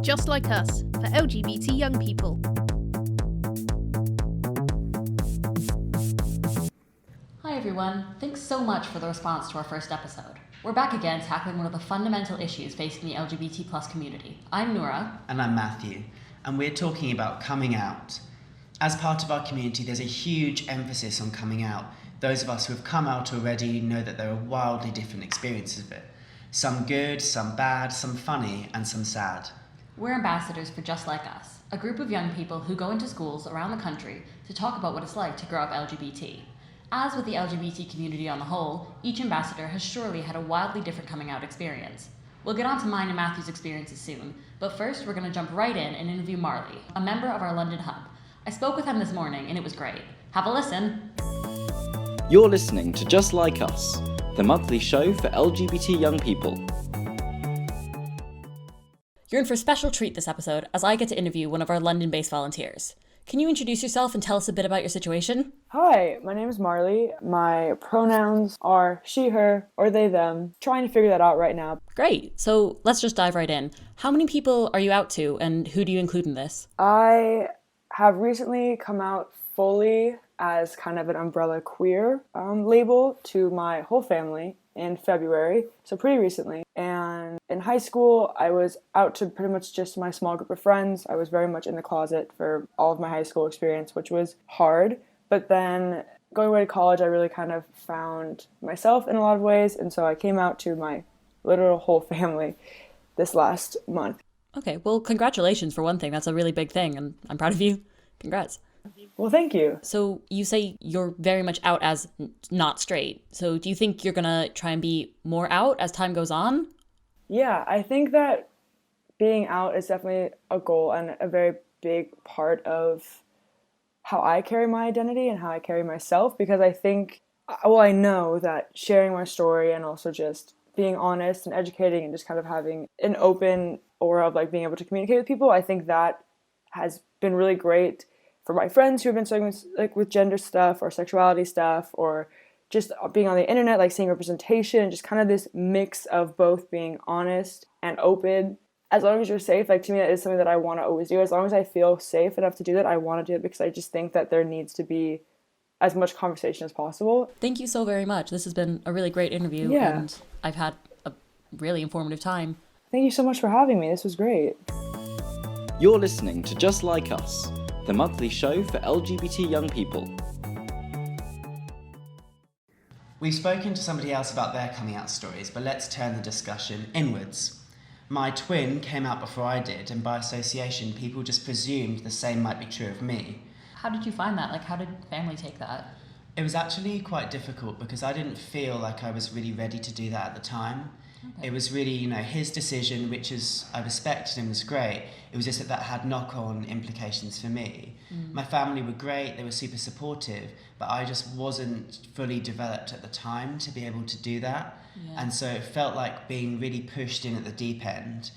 Just Like Us, for LGBT young people. Hi everyone, thanks so much for the response to our first episode. We're back again tackling one of the fundamental issues facing the LGBT plus community. I'm Nura. And I'm Matthew, and we're talking about coming out. As part of our community, there's a huge emphasis on coming out. Those of us who have come out already know that there are wildly different experiences of it. Some good, some bad, some funny, and some sad. We're ambassadors for Just Like Us, a group of young people who go into schools around the country to talk about what it's like to grow up LGBT. As with the LGBT community on the whole, each ambassador has surely had a wildly different coming out experience. We'll get on to mine and Matthew's experiences soon, but first we're going to jump right in and interview Marley, a member of our London hub. I spoke with him this morning and it was great. Have a listen. You're listening to Just Like Us, the monthly show for LGBT young people. You're in for a special treat this episode as I get to interview one of our London-based volunteers. Can you introduce yourself and tell us a bit about your situation? Hi, my name is Marley. My pronouns are she, her, or they, them. Trying to figure that out right now. Great. So let's just dive right in. How many people are you out to and who do you include in this? I have recently come out fully as kind of an umbrella queer label to my whole family in February, so pretty recently. And in high school, I was out to pretty much just my small group of friends. I was very much in the closet for all of my high school experience, which was hard. But then going away to college, I really kind of found myself in a lot of ways. And so I came out to my literal whole family this last month. Okay, well, congratulations for one thing. That's a really big thing, and I'm proud of you. Congrats. Well, thank you. So you say you're very much out as not straight. So do you think you're going to try and be more out as time goes on? Yeah, I think that being out is definitely a goal and a very big part of how I carry my identity and how I carry myself, because I think, well, I know that sharing my story and also just being honest and educating and just kind of having an open aura of like being able to communicate with people, I think that has been really great for my friends who have been struggling with gender stuff or sexuality stuff, or just being on the internet, like seeing representation, just kind of this mix of both being honest and open. As long as you're safe, like to me, that is something that I want to always do. As long as I feel safe enough to do that, I want to do it, because I just think that there needs to be as much conversation as possible. Thank you so very much. This has been a really great interview, and I've had a really informative time. Thank you so much for having me. This was great. You're listening to Just Like Us, the monthly show for LGBT young people. We've spoken to somebody else about their coming out stories, but let's turn the discussion inwards. My twin came out before I did, and by association, people just presumed the same might be true of me. How did you find that? Like, how did family take that? It was actually quite difficult because I didn't feel like I was really ready to do that at the time. Okay. It was really, his decision, which is, I respected and was great. It was just that had knock-on implications for me. My family were great, they were super supportive, but I just wasn't fully developed at the time to be able to do that. Yeah. And so it felt like being really pushed in at the deep end.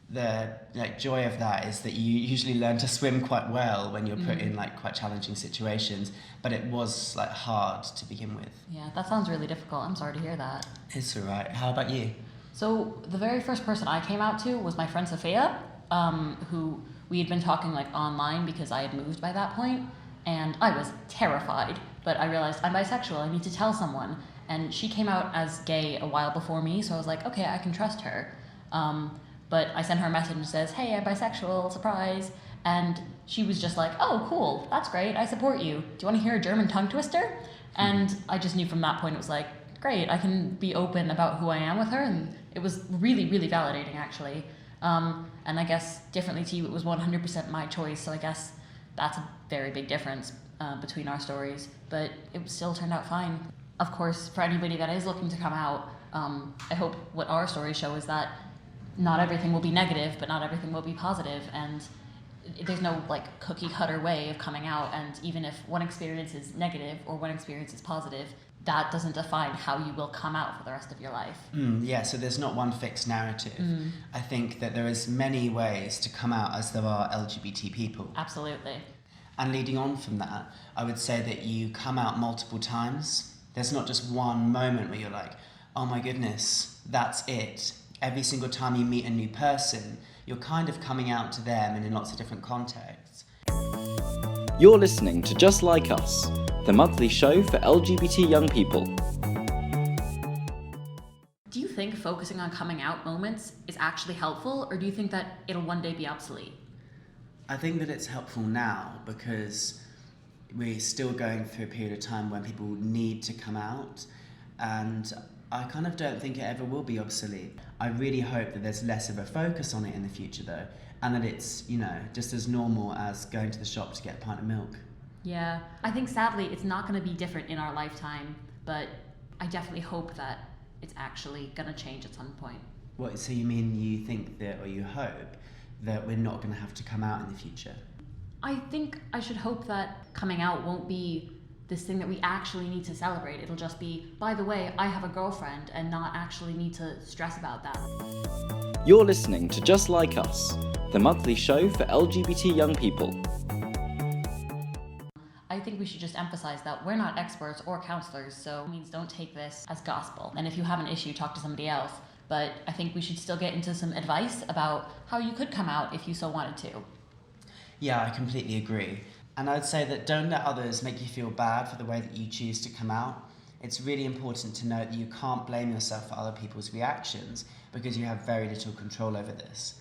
The joy of that is that you usually learn to swim quite well when you're put in quite challenging situations, but it was hard to begin with. Yeah, that sounds really difficult. I'm sorry to hear that. It's all right. How about you? So the very first person I came out to was my friend Sophia, who we had been talking online because I had moved by that point, and I was terrified, but I realized I'm bisexual, I need to tell someone, and she came out as gay a while before me, so I was like, okay, I can trust her. But I sent her a message and says, hey, I'm bisexual, surprise, and she was just like, oh, cool, that's great, I support you. Do you want to hear a German tongue twister? And I just knew from that point it was like, great, I can be open about who I am with her, and it was really, really validating, actually. And I guess, differently to you, it was 100% my choice, so I guess that's a very big difference between our stories, but it still turned out fine. Of course, for anybody that is looking to come out, I hope what our stories show is that not everything will be negative, but not everything will be positive, and there's no cookie cutter way of coming out, and even if one experience is negative or one experience is positive, that doesn't define how you will come out for the rest of your life. Yeah, so there's not one fixed narrative. I think that there is many ways to come out as there are LGBT people. Absolutely. And leading on from that, I would say that you come out multiple times. There's not just one moment where you're like, oh my goodness, that's it. every single time you meet a new person, you're kind of coming out to them and in lots of different contexts. You're listening to Just Like Us, the monthly show for LGBT young people. Do you think focusing on coming out moments is actually helpful, or do you think that it'll one day be obsolete? I think that it's helpful now because we're still going through a period of time when people need to come out, and I kind of don't think it ever will be obsolete. I really hope that there's less of a focus on it in the future though, and that it's, just as normal as going to the shop to get a pint of milk. Yeah, I think sadly it's not going to be different in our lifetime, but I definitely hope that it's actually going to change at some point. What, so you mean you think that, or you hope, that we're not going to have to come out in the future? I think I should hope that coming out won't be this thing that we actually need to celebrate. It'll just be, by the way, I have a girlfriend, and not actually need to stress about that. You're listening to Just Like Us, the monthly show for LGBT young people. I think we should just emphasize that we're not experts or counselors, so it means don't take this as gospel. And if you have an issue, talk to somebody else. But I think we should still get into some advice about how you could come out if you so wanted to. Yeah, I completely agree. And I'd say that don't let others make you feel bad for the way that you choose to come out. It's really important to note that you can't blame yourself for other people's reactions because you have very little control over this.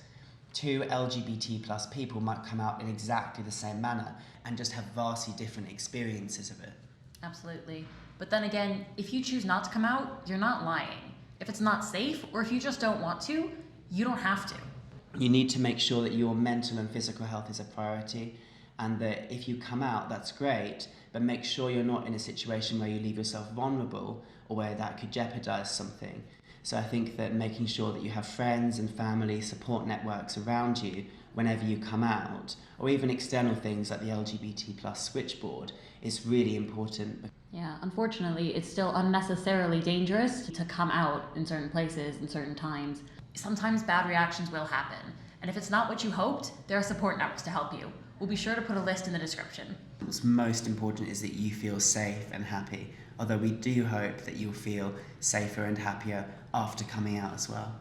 2 LGBT plus people might come out in exactly the same manner and just have vastly different experiences of it. Absolutely. But then again, if you choose not to come out, you're not lying. If it's not safe, or if you just don't want to, you don't have to. You need to make sure that your mental and physical health is a priority, and that if you come out, that's great, but make sure you're not in a situation where you leave yourself vulnerable or where that could jeopardize something. So I think that making sure that you have friends and family support networks around you whenever you come out, or even external things like the LGBT plus switchboard, is really important. Yeah, unfortunately, it's still unnecessarily dangerous to come out in certain places in certain times. Sometimes bad reactions will happen, and if it's not what you hoped, there are support networks to help you. We'll be sure to put a list in the description. What's most important is that you feel safe and happy, although we do hope that you'll feel safer and happier after coming out as well.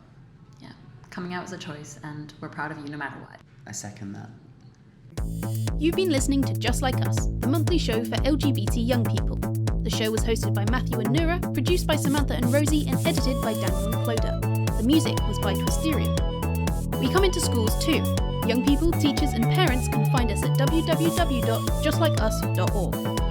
Yeah, coming out is a choice, and we're proud of you no matter what. I second that. You've been listening to Just Like Us, the monthly show for LGBT young people. The show was hosted by Matthew and Nura, produced by Samantha and Rosie, and edited by Daniel and Clodagh. The music was by Twisterium. We come into schools too. Young people, teachers and parents can find us at www.justlikeus.org.